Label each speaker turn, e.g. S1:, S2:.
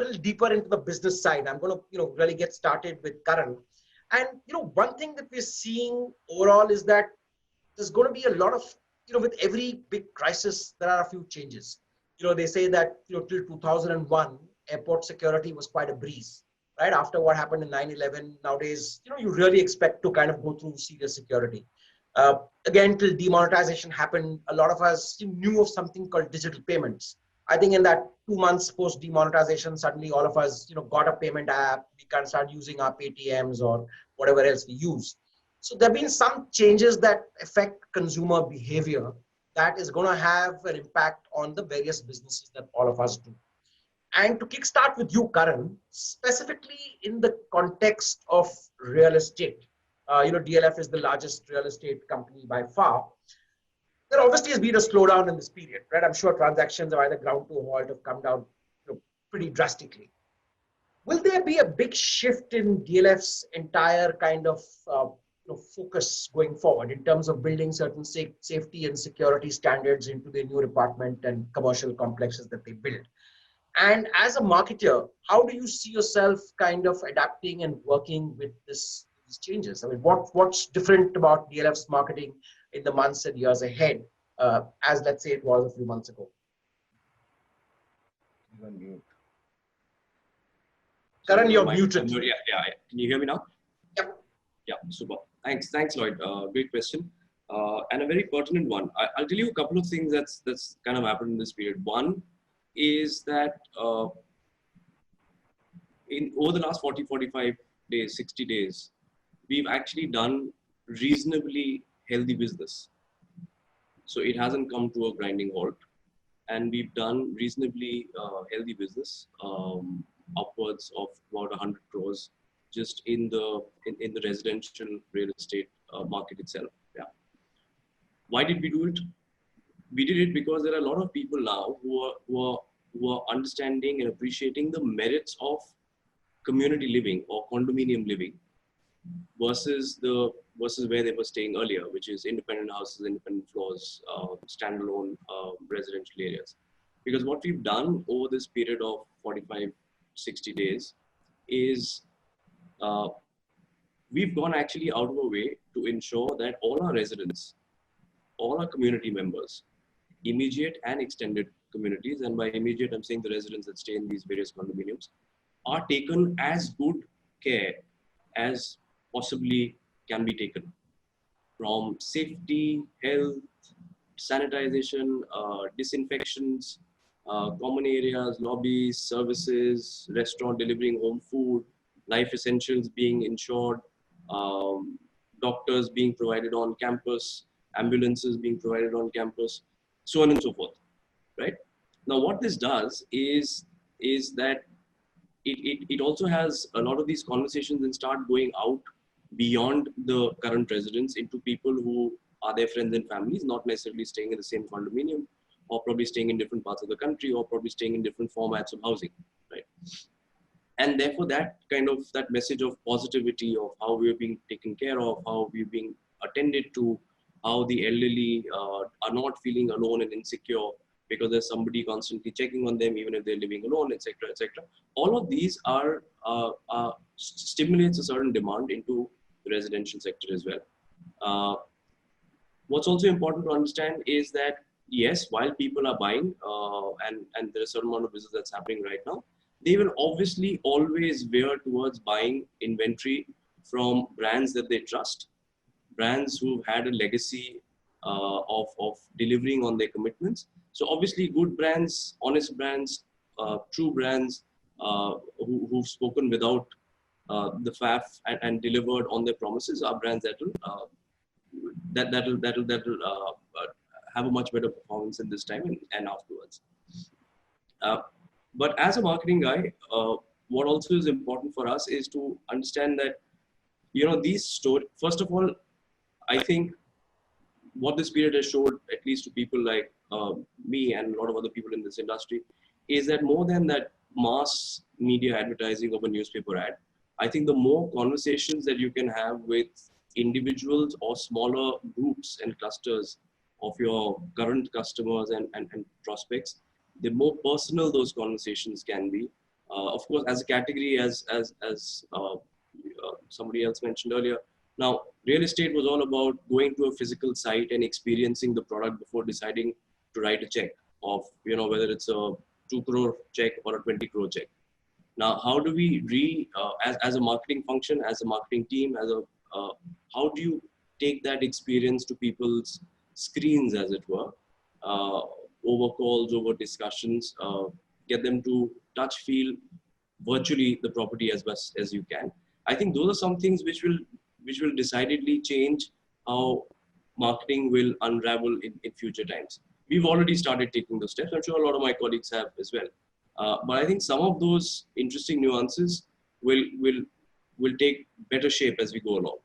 S1: little deeper into the business side. I'm going to, really get started with Karan. And, one thing that we're seeing overall is that there's going to be a lot of, with every big crisis, there are a few changes. They say that, till 2001, airport security was quite a breeze, right? After what happened in 9/11, nowadays, you really expect to kind of go through serious security. Again, till demonetization happened, a lot of us knew of something called digital payments. I think in that 2 months post demonetization, suddenly all of us, got a payment app. We can start using our PTMs or whatever else we use. So there have been some changes that affect consumer behavior that is going to have an impact on the various businesses that all of us do. And to kickstart with you, Karan, specifically in the context of real estate, DLF is the largest real estate company by far. There obviously has been a slowdown in this period, right? I'm sure transactions have either ground to a halt or come down, pretty drastically. Will there be a big shift in DLF's entire kind of focus going forward in terms of building certain safety and security standards into their new apartment and commercial complexes that they build? And as a marketer, how do you see yourself kind of adapting and working with these changes? I mean, what's different about DLF's marketing in the months and years ahead, as let's say it was a few months ago?
S2: You're on mute.
S1: Karan, you're muted.
S3: Yeah. Can you hear me now?
S1: Yep.
S3: Yeah, super. Thanks, Lloyd. Great question. And a very pertinent one. I'll tell you a couple of things that's kind of happened in this period. One is that over the last 40, 45 days, 60 days, we've actually done reasonably healthy business. So it hasn't come to a grinding halt. And we've done reasonably healthy business, upwards of about 100 crores just in the residential real estate market itself. Yeah. Why did we do it? We did it because there are a lot of people now who are understanding and appreciating the merits of community living or condominium living versus where they were staying earlier, which is independent houses, independent floors, standalone residential areas. Because what we've done over this period of 45, 60 days is we've gone actually out of our way to ensure that all our residents, all our community members, immediate and extended communities, and by immediate I'm saying the residents that stay in these various condominiums, are taken as good care as possibly can be taken, from safety, health, sanitization, disinfections, common areas, lobbies, services, restaurant delivering home food, life essentials being ensured, doctors being provided on campus, ambulances being provided on campus, so on and so forth, right? Now, what this does is that it also has a lot of these conversations and start going out beyond the current residents into people who are their friends and families, not necessarily staying in the same condominium, or probably staying in different parts of the country, or probably staying in different formats of housing, right? And therefore that message of positivity of how we're being taken care of, how we're being attended to, how the elderly are not feeling alone and insecure because there's somebody constantly checking on them, even if they're living alone, etc., etc. All of these are stimulates a certain demand into the residential sector as well. What's also important to understand is that yes, while people are buying and there's a certain amount of business that's happening right now, they will obviously always veer towards buying inventory from brands that they trust, brands who've had a legacy of delivering on their commitments. So obviously good brands, honest brands, true brands who've spoken without the faff and delivered on their promises are brands that'll have a much better performance in this time and afterwards. But as a marketing guy, what also is important for us is to understand that, these stories, first of all, I think what this period has showed, at least to people like me and a lot of other people in this industry, is that more than that mass media advertising of a newspaper ad, I think the more conversations that you can have with individuals or smaller groups and clusters of your current customers and prospects, the more personal those conversations can be, Of course, as a category, as somebody else mentioned earlier, now real estate was all about going to a physical site and experiencing the product before deciding to write a check of, whether it's a 2 crore check or a 20 crore check. Now, how do we as a marketing function, as a marketing team, how do you take that experience to people's screens, as it were, uh, over calls, over discussions, get them to touch, feel virtually the property as best as you can. I think those are some things which will decidedly change how marketing will unravel in future times. We've already started taking those steps. I'm sure a lot of my colleagues have as well. But I think some of those interesting nuances will take better shape as we go along.